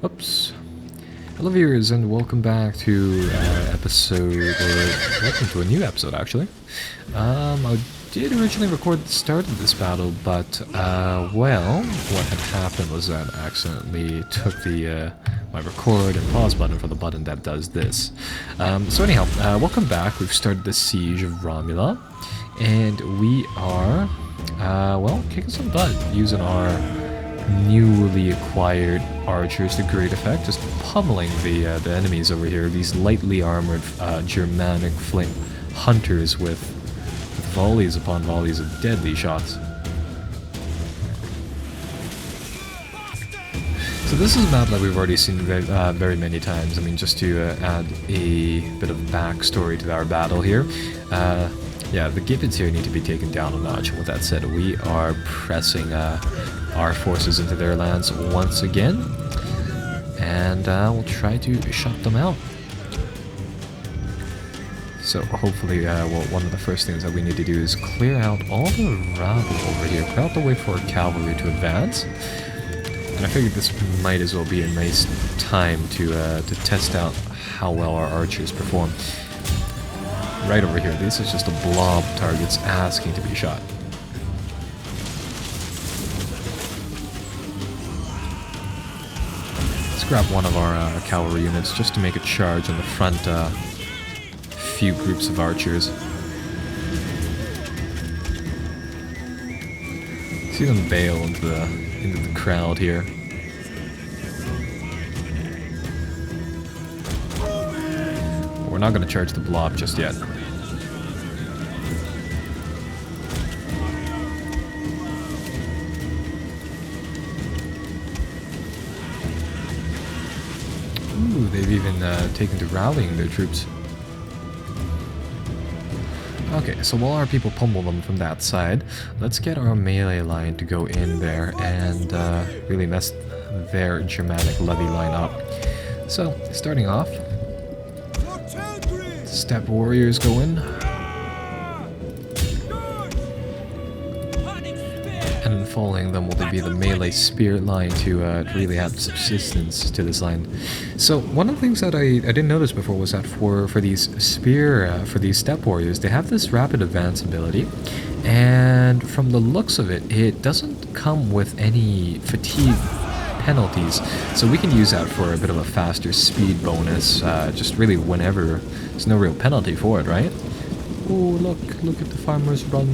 Oops. Hello viewers and welcome back to welcome to a new episode actually. I did originally record the start of this battle, but well, what had happened was that I accidentally took the my record and pause button for the button that does this. So anyhow, welcome back. We've started the siege of Ramula, and we are well, kicking some butt using our newly acquired archers to great effect, just pummeling the enemies over here, these lightly armored Germanic flame hunters with volleys upon volleys of deadly shots. So this is a map that we've already seen very many times. I mean, just to add a bit of backstory to our battle here. Yeah, the gibbets here need to be taken down a notch. With that said, we are pressing our forces into their lands once again, and we'll try to shut them out. So hopefully, well, one of the first things that we need to do is clear out all the rabble over here, clear out the way for our cavalry to advance. And I figured this might as well be a nice time to test out how well our archers perform. Right over here, this is just a blob of targets asking to be shot. Let's grab one of our cavalry units just to make a charge on the front few groups of archers. See them bail into the crowd here. We're not going to charge the blob just yet. Ooh, they've even taken to rallying their troops. Okay, so while our people pummel them from that side, let's get our melee line to go in there and really mess their Germanic levy line up. So, starting off, steppe warriors go in, and following them will be the melee spear line to really add subsistence to this line. So one of the things that I didn't notice before was that for these steppe warriors, they have this rapid advance ability, and from the looks of it, it doesn't come with any fatigue penalties, so we can use that for a bit of a faster speed bonus, just really whenever. There's no real penalty for it, right? Oh, look at the farmers run.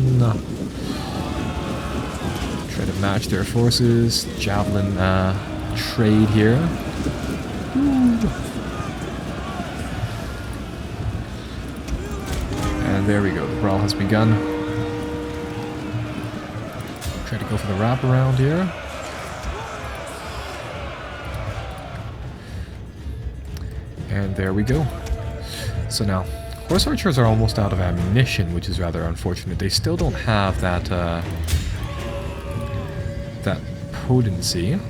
Try to match their forces. Javelin trade here. Ooh. And there we go, the brawl has begun. Try to go for the wraparound here. And there we go. So now, horse archers are almost out of ammunition, which is rather unfortunate. They still don't have that that potency. And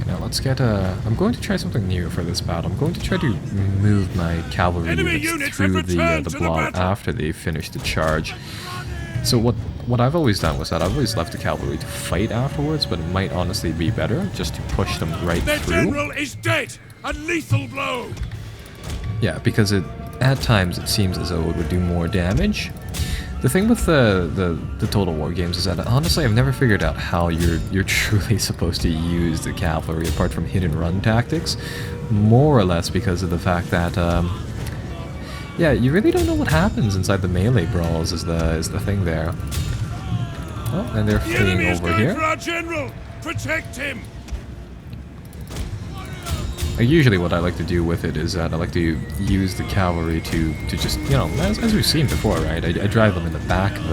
now let's get I'm going to try something new for this battle. I'm going to try to move my cavalry units through the blob after they finish the charge. So what I've always done was that I've always left the cavalry to fight afterwards, but it might honestly be better just to push them right through. The general is dead! A lethal blow! Yeah, because at times it seems as though it would do more damage. The thing with the Total War games is that honestly I've never figured out how you're truly supposed to use the cavalry apart from hit and run tactics, more or less because of the fact that yeah, you really don't know what happens inside the melee brawls is the thing there. Oh, and they're fleeing over here. For our general. Protect him. Usually what I like to do with it is that I like to use the cavalry to just, you know, as we've seen before, right? I drive them in the back of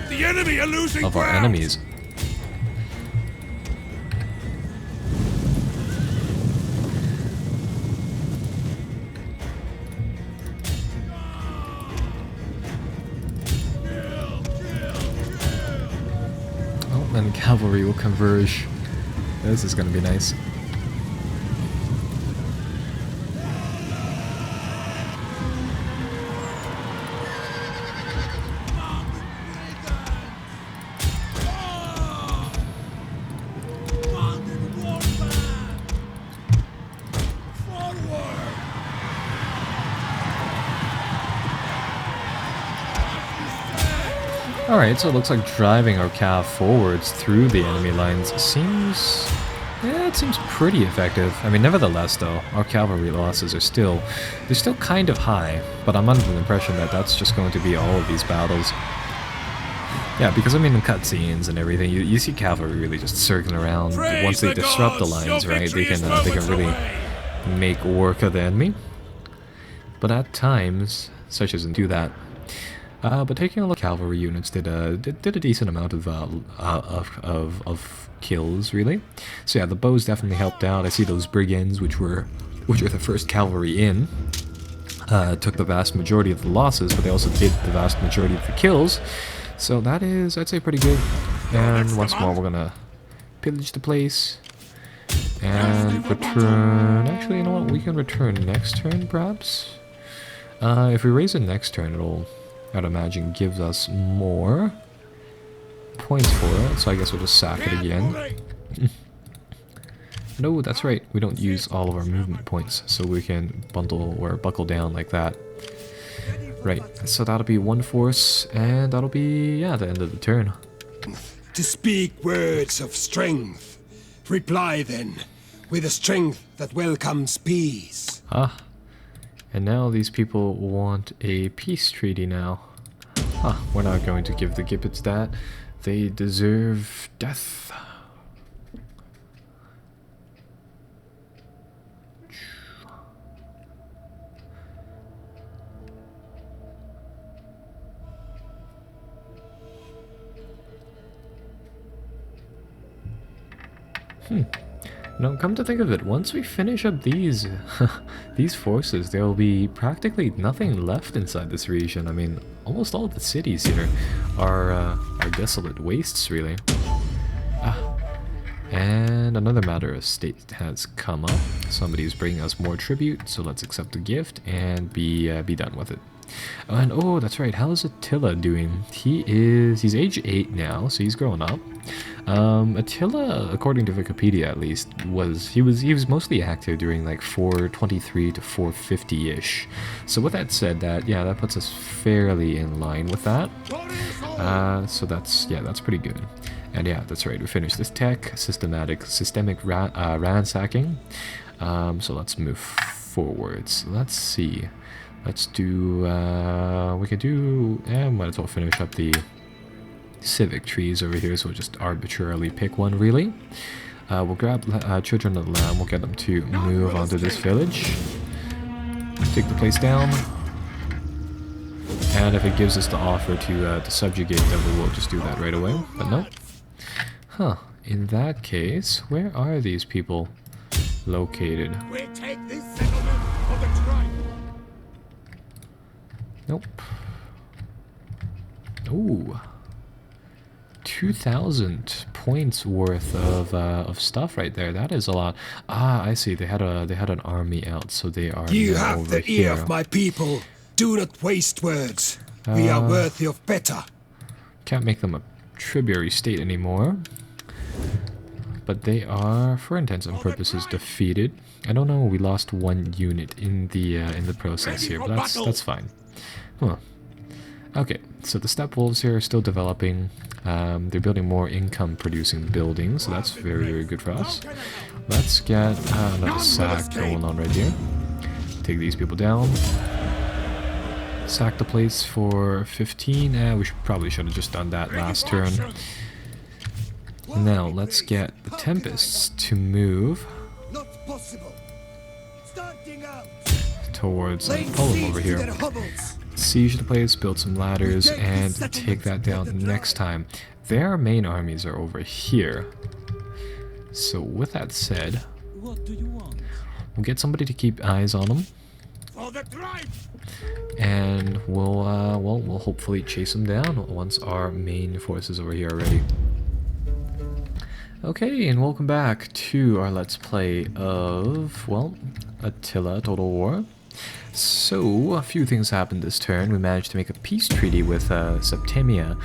the enemy are losing our enemies. And cavalry will converge. This is going to be nice. Alright, so it looks like driving our cav forwards through the enemy lines seems... yeah, it seems pretty effective. I mean, nevertheless, though, our cavalry losses are still... they're still kind of high, but I'm under the impression that that's just going to be all of these battles. Yeah, because I mean, in cutscenes and everything, you see cavalry really just circling around. Once they disrupt the lines, right, they can really make work of the enemy. But at times, such as in do that. But taking a look, cavalry units did a decent amount of kills, really. So yeah, the bows definitely helped out. I see those brigands, which were the first cavalry in, took the vast majority of the losses, but they also did the vast majority of the kills. So that is, I'd say, pretty good. And once more, we're gonna pillage the place and return. Actually, you know what? We can return next turn, perhaps. If we raise it next turn, it'll, I'd imagine, gives us more points for it. So I guess we'll just sack it again. No, that's right. We don't use all of our movement points, so we can bundle or buckle down like that. Right, so that'll be one force, and that'll be, yeah, the end of the turn. To speak words of strength, reply then, with a strength that welcomes peace. Ah, and now these people want a peace treaty now. Ah, we're not going to give the Gibbets that. They deserve death. Now, come to think of it, once we finish up these these forces, there will be practically nothing left inside this region. I mean, almost all of the cities here are desolate wastes, really. And another matter of state has come up. Somebody's bringing us more tribute, so let's accept the gift and be done with it. And oh, that's right. How is Attila doing? He's age 8 now, so he's grown up. Attila, according to Wikipedia at least, he was mostly active during like 423 to 450-ish. So with that said, that puts us fairly in line with that. So that's pretty good. And yeah, that's right. We finished this tech systemic ransacking. So let's move forwards. Let's see. Let's do, we could do, might as well finish up the civic trees over here, so we'll just arbitrarily pick one, really. We'll grab Children of the Lamb, we'll get them to move onto this village. Take the place down. And if it gives us the offer to subjugate them, we will just do that right away, but no. Huh, in that case, where are these people located? We take this settlement for the tribe. Nope. Ooh. 2,000 points worth of stuff right there. That is a lot. Ah, I see. They had an army out, so they are You now have over the here. ear of my people. Do not waste words. We are worthy of better. Can't make them a tributary state anymore. But they are, for intents and purposes, defeated. I don't know. We lost one unit in the process here, but that's fine. Huh. Okay, so the steppe wolves here are still developing. They're building more income-producing buildings, so that's very, very good for us. Let's get another sack going on right here. Take these people down. Sack the place for 15. We probably should have just done that last turn. Now, let's get the Tempests to move towards Fulham over here. Siege the place, build some ladders, and take that down next time. Their main armies are over here. So with that said, we'll get somebody to keep eyes on them. And we'll hopefully chase them down once our main forces over here are ready. Okay, and welcome back to our Let's Play of, well, Attila Total War. So, a few things happened this turn. We managed to make a peace treaty with Septimia.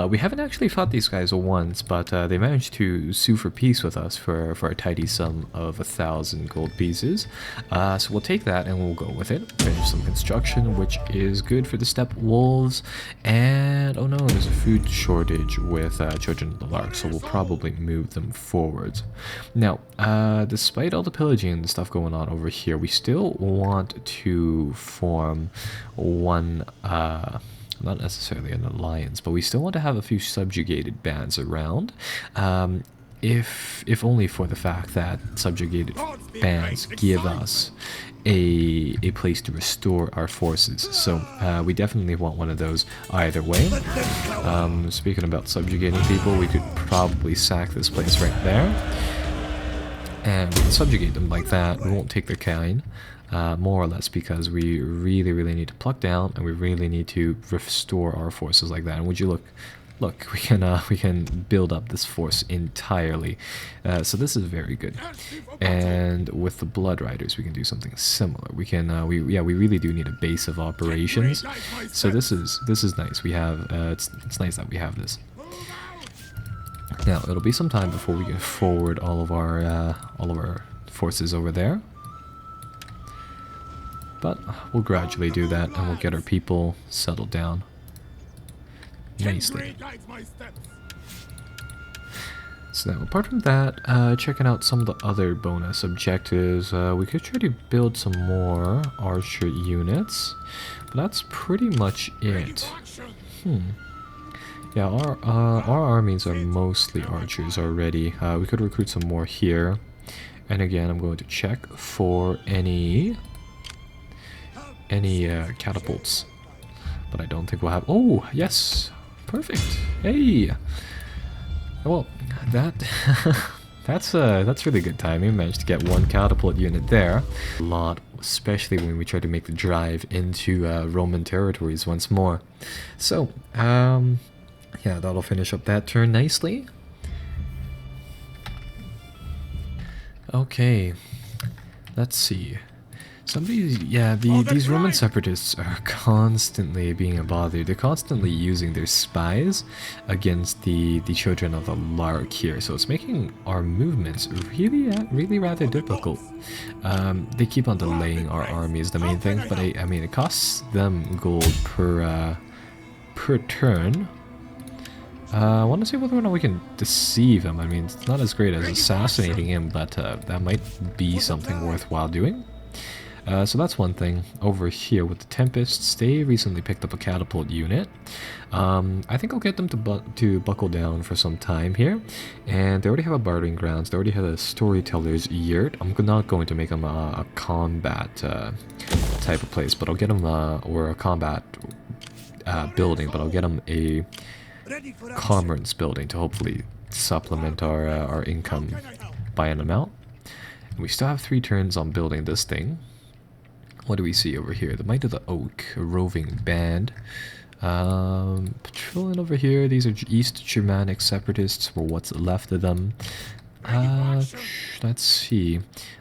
We haven't actually fought these guys once, but they managed to sue for peace with us for a tidy sum of 1,000 gold pieces. So we'll take that and we'll go with it. Finish some construction, which is good for the steppe wolves. And, oh no, there's a food shortage with Children of the Lark, so we'll probably move them forwards. Now, despite all the pillaging and the stuff going on over here, we still want to form one, not necessarily an alliance, but we still want to have a few subjugated bands around, if only for the fact that subjugated bands give us a place to restore our forces. So we definitely want one of those either way. Speaking about subjugating people, we could probably sack this place right there, and we can subjugate them like that. We won't take their kind. More or less because we really need to pluck down, and we really need to restore our forces like that. And would you look, we can build up this force entirely. So this is very good. And with the Blood Riders, we can do something similar. We can we really do need a base of operations. So this is nice. We have it's nice that we have this. Now it'll be some time before we can forward all of our forces over there. But we'll gradually do that, and we'll get our people settled down nicely. So now, apart from that, checking out some of the other bonus objectives, we could try to build some more archer units, but that's pretty much it. Yeah, our armies are mostly archers already. We could recruit some more here, and again, I'm going to check for any catapults, but I don't think we'll have. Oh yes, perfect. Hey, well that's really good timing. We managed to get one catapult unit there. A lot, especially when we try to make the drive into Roman territories once more. So yeah, that'll finish up that turn nicely. Okay, let's see. These Roman separatists are constantly being bothered. They're constantly using their spies against the Children of the Lark here, so it's making our movements really rather difficult. They keep on delaying our army is the main thing, but I mean it costs them gold per turn. I want to see whether or not we can deceive him. I mean, it's not as great as assassinating him, but that might be something worthwhile doing. So that's one thing. Over here with the Tempests, they recently picked up a catapult unit. I think I'll get them to buckle down for some time here. And they already have a bartering grounds. They already have a storyteller's yurt. I'm not going to make them a combat type of place, but I'll get them or a combat building, but I'll get them a commerce building to hopefully supplement our income by an amount. And we still have 3 turns on building this thing. What do we see over here? The Might of the Oak, a roving band. Patrolling over here. These are East Germanic separatists, or what's left of them. Let's see.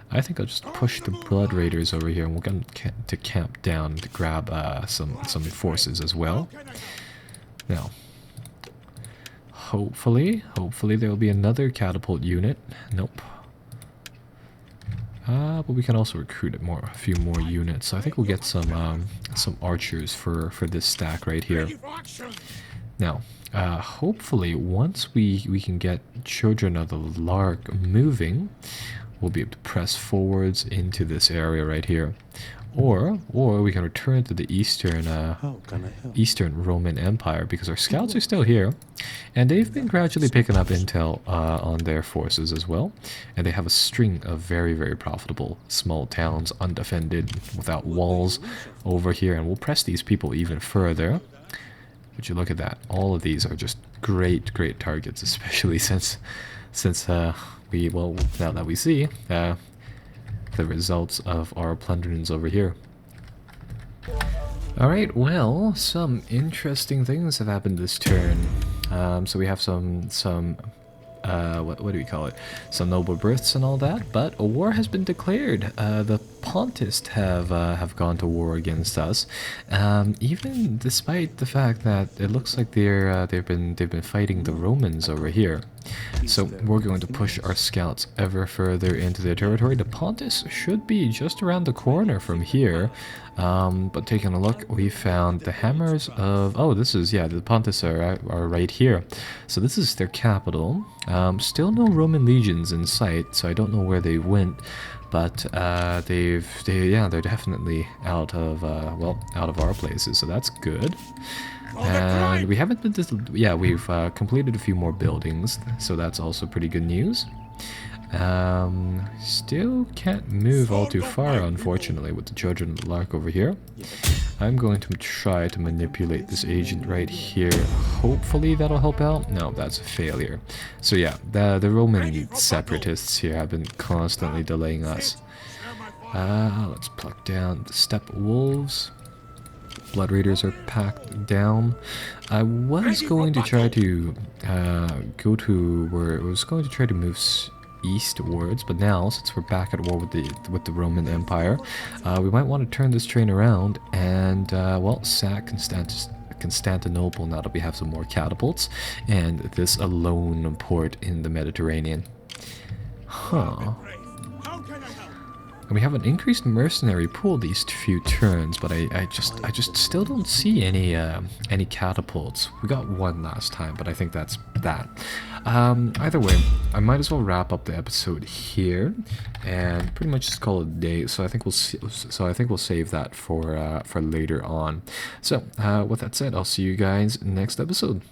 I think I'll just push the Blood Raiders over here, and we'll get them to camp down to grab some forces as well. Now, hopefully there will be another catapult unit. Nope. But we can also recruit a few more units. So I think we'll get some archers for this stack right here. Now, hopefully once we can get Children of the Lark moving, we'll be able to press forwards into this area right here. Or we can return to the Eastern Roman Empire, because our scouts are still here, and they've been gradually picking up intel on their forces as well. And they have a string of very profitable small towns, undefended, without walls over here, and we'll press these people even further. Would you look at that? All of these are just great targets, especially since now that we see the results of our plunderings over here. Alright, well, some interesting things have happened this turn. So we have some what do we call it? Some noble births and all that, but a war has been declared. The Pontists have gone to war against us, even despite the fact that it looks like they've been fighting the Romans over here. So we're going to push our scouts ever further into their territory. The Pontists should be just around the corner from here, but taking a look, we found the hammers of... Oh, this is, yeah, the Pontists are right here. So this is their capital. Still no Roman legions in sight, so I don't know where they went. But they're definitely out of out of our places, so that's good. And we haven't been we've completed a few more buildings, so that's also pretty good news. Still can't move all too far, unfortunately, with the Children of the Lark over here. I'm going to try to manipulate this agent right here. Hopefully that'll help out. No, that's a failure. So yeah, the Roman separatists here have been constantly delaying us. Let's pluck down the steppe wolves. Blood Raiders are packed down. I was going to try to go to where I was going to try to move eastwards, but now since we're back at war with the Roman Empire, we might want to turn this train around and sack Constantinople now that we have some more catapults and this alone port in the Mediterranean. Huh. And we have an increased mercenary pool these few turns, but I just still don't see any catapults. We got one last time, but I think that's that. Either way, I might as well wrap up the episode here and pretty much just call it a day. So I think we'll save that for later on. So with that said, I'll see you guys next episode.